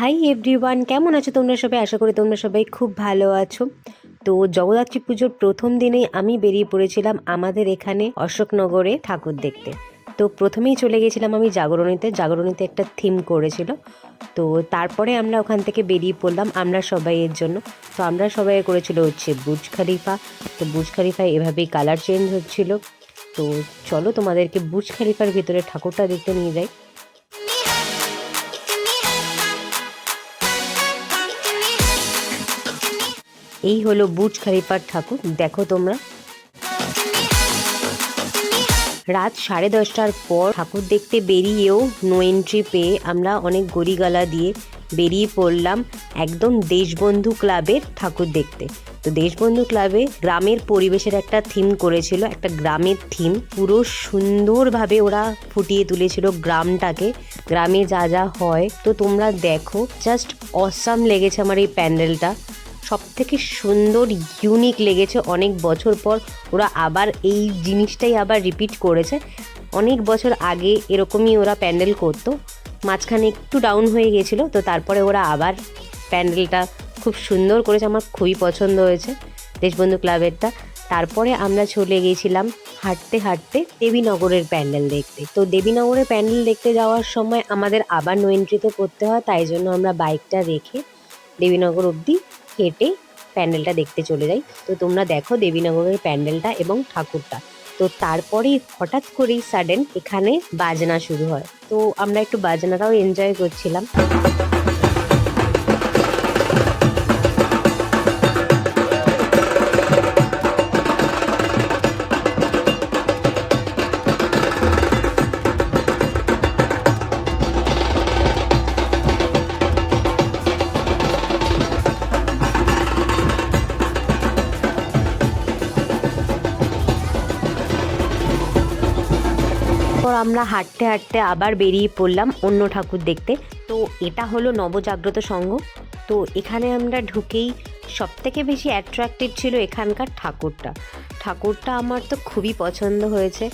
Hi everyone, কেমন আছো তোমরা সবাই? আশা করি তোমরা সবাই খুব ভালো আছো। তো জগদ্ধাত্রী পুজোর প্রথম দিনেই আমি বেরিয়ে পড়েছিলাম আমাদের এখানে অশোকনগরে ঠাকুর দেখতে। তো প্রথমেই চলে গেছিলাম আমি জাগরণীতে একটা থিম করেছিল। তো তারপরে আমরা ওখান থেকে বেরিয়ে পড়লাম আমরা সবাই এর জন্য। তো আমরা সবাই করেছিল হচ্ছে বুর্জ খলিফা। তো বুর্জ খলিফায় এভাবেই কালার চেঞ্জ হচ্ছিল। তো চলো তোমাদেরকে বুর্জ খলিফার ভিতরে ঠাকুরটা দেখতে নিয়ে যাই। এই হলো বুর্জ খলিফার ঠাকুর, দেখো তোমরা। রাত 10:30টার পর ঠাকুর দেখতে বেরিয়েও নো এন্ট্রি পেয়ে আমরা অনেক গড়িগালা দিয়ে বেরিয়ে পড়লাম একদম দেশবন্ধু ক্লাবের ঠাকুর দেখতে। তো দেশবন্ধু ক্লাবে গ্রামের পরিবেশের একটা থিম করেছিল, একটা গ্রামের থিম পুরো সুন্দরভাবে ওরা ফুটিয়ে তুলেছিল গ্রামটাকে, গ্রামে যা যা হয়। তো তোমরা দেখো, জাস্ট অসাম লেগেছে আমার এই প্যান্ডেলটা, সব থেকে সুন্দর ইউনিক লেগেছে। অনেক বছর পর ওরা আবার এই জিনিসটাই আবার রিপিট করেছে। অনেক বছর আগে এরকমই ওরা প্যান্ডেল করতো, মাঝখানে একটু ডাউন হয়ে গেছিলো, তো তারপরে ওরা আবার প্যান্ডেলটা খুব সুন্দর করেছে। আমার খুবই পছন্দ হয়েছে দেশবন্ধু ক্লাবেরটা। তারপরে আমরা চলে গিয়েছিলাম হাঁটতে হাঁটতে দেবীনগরের প্যান্ডেল দেখতে। তো দেবীনগরের প্যান্ডেল দেখতে যাওয়ার সময় আমাদের আবার নো এন্ট্রিতে করতে হয়, তাই জন্য আমরা বাইকটা রেখে দেবীনগর অবধি হেঁটে প্যান্ডেলটা দেখতে চলে যাই। তো তোমরা দেখো দেবীনগরের প্যান্ডেলটা এবং ঠাকুরটা। তো তারপরেই হঠাৎ করেই সাডেন এখানে বাজনা শুরু হয়। তো আমরা একটু বাজনাটাও এনজয় করছিলাম। আমরা হাঁটতে হাঁটতে আবার বেরিয়ে পড়লাম অন্য ঠাকুর দেখতে। তো এটা হলো নবজাগ্রত সংঘ। তো এখানে আমরা ঢুকেই সবথেকে বেশি অ্যাট্রাক্টিভ ছিল এখানকার ঠাকুরটা আমার তো খুবই পছন্দ হয়েছে।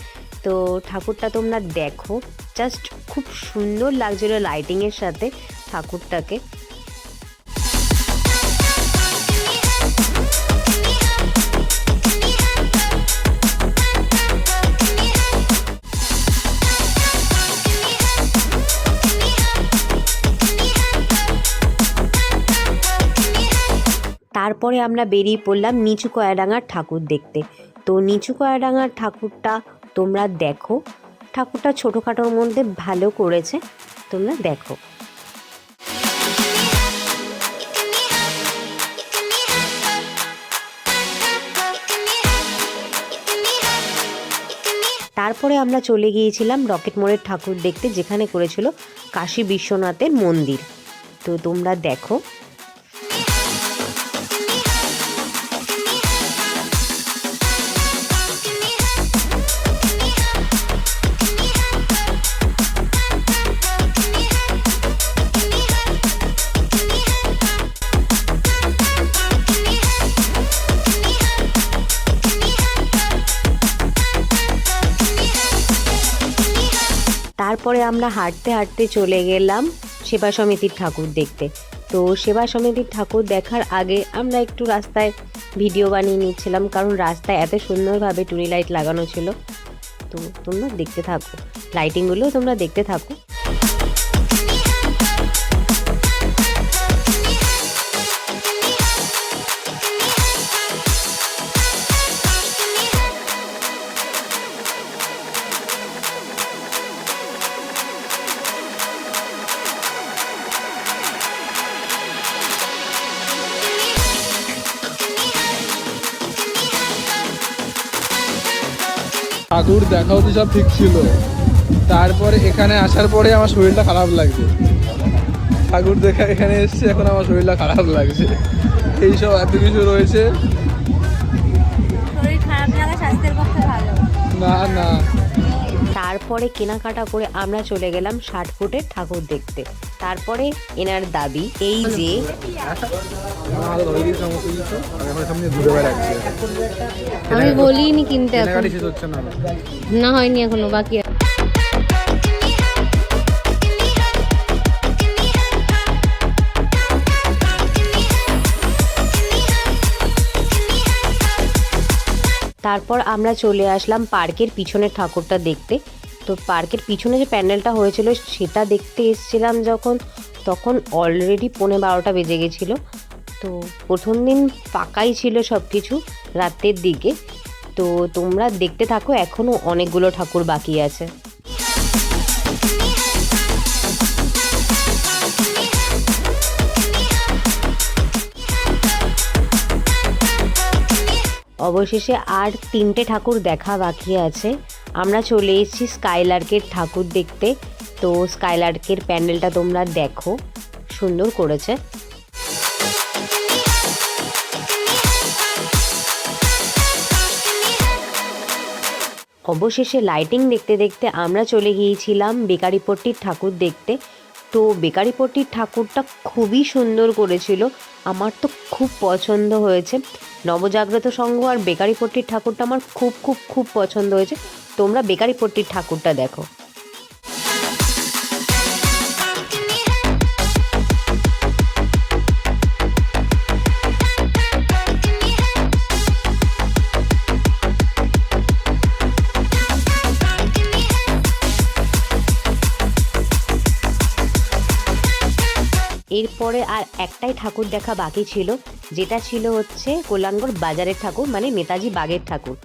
তো ঠাকুরটা তোমরা দেখো, জাস্ট খুব সুন্দর লাগছিল লাইটিংয়ের সাথে ঠাকুরটাকে। তারপরে আমরা বেরিয়ে পড়লাম নিচু কয়াডাঙ্গার ঠাকুর দেখতে। তো নিচু কয়াডাঙ্গার ঠাকুরটা তোমরা দেখো, ঠাকুরটা ছোটোখাটোর মধ্যে ভালো করেছে, তোমরা দেখো। তারপরে আমরা চলে গিয়েছিলাম রকেট মোড়ের ঠাকুর দেখতে, যেখানে করেছিল কাশী বিশ্বনাথের মন্দির। তো তোমরা দেখো। তারপরে আমরা হাঁটতে হাঁটতে চলে গেলাম সেবা সমিতির ঠাকুর দেখতে। তো সেবা সমিতির ঠাকুর দেখার আগে আমরা একটু রাস্তায় ভিডিও বানিয়ে নিচ্ছিলাম, কারণ রাস্তায় এত সুন্দরভাবে টুনি লাইট লাগানো ছিল। তো তোমরা দেখতে থাকো, লাইটিংগুলো তোমরা দেখতে থাকো। ঠাকুর দেখা অবধি সব ঠিক ছিল, তারপরে এখানে আসার পরে আমার শরীরটা খারাপ লাগছে। ঠাকুর দেখা এখানে এসছে, এখন আমার শরীরটা খারাপ লাগছে। এইসব এত কিছু রয়েছে, না না। তারপরে কেনাকাটা করে আমরা চলে গেলাম 60 ফুটের ঠাকুর দেখতে। তারপরে এনার দাবি এই যে আমি বলিনি কিনতে, না হয়নি এখনো, বাকি তারপর আমরা চলে আসলাম পার্কের পিছনের ঠাকুরটা দেখতে। তো পার্কের পিছনে যে প্যান্ডেলটা হয়েছিল সেটা দেখতে এসেছিলাম যখন, তখন অলরেডি 11:15 বেজে গেছিলো। তো প্রথম দিন ফাঁকাই ছিল সব কিছু রাতের দিকে। তো তোমরা দেখতে থাকো, এখনও অনেকগুলো ঠাকুর বাকি আছে। অবশেষে আর 3টে ঠাকুর দেখা বাকি আছে। আমরা চলে এসেছি স্কাইলার্কের ঠাকুর দেখতে। তো স্কাইলার্কের প্যান্ডেলটা তোমরা দেখো, সুন্দর করেছে। অবশেষে লাইটিং দেখতে দেখতে আমরা চলে গিয়েছিলাম বেকারিপট্টির ঠাকুর দেখতে। তো বেকারিপট্টির ঠাকুরটা খুবই সুন্দর করেছিল, আমার তো খুব পছন্দ হয়েছে। নবজাগ্রত সংঘ আর বেকারিপট্টির ঠাকুরটা আমার খুব খুব খুব পছন্দ হয়েছে। তোমরা বেকারিপট্টির ঠাকুরটা দেখো। এরপরে আর একটাই ঠাকুর দেখা বাকি ছিল, যেটা ছিল হচ্ছে কল্যাণগড় বাজারের ঠাকুর, মানে নেতাজি বাগের ঠাকুর।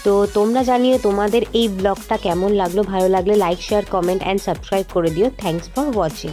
তো তোমরা জানিও তোমাদের এই ব্লগটা কেমন লাগলো। ভালো লাগলে like, share, comment and subscribe করে দিও। Thanks for watching.